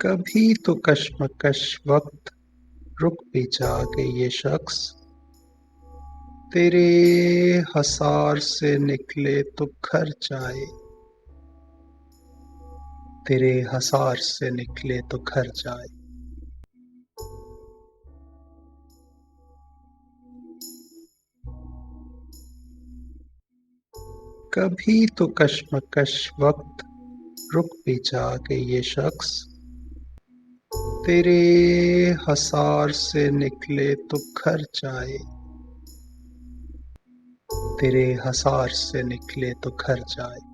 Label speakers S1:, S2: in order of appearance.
S1: कभी तो कश्मकश वक्त रुक भी जाए ये शख्स। तेरे हसार से निकले तो घर जाए। तेरे हसार से निकले तो घर जाए। कभी तो कश्मकश वक्त रुक भी जाए ये शख्स। तेरे हसार से निकले तो घर जाए। तेरे हसार से निकले तो घर जाए।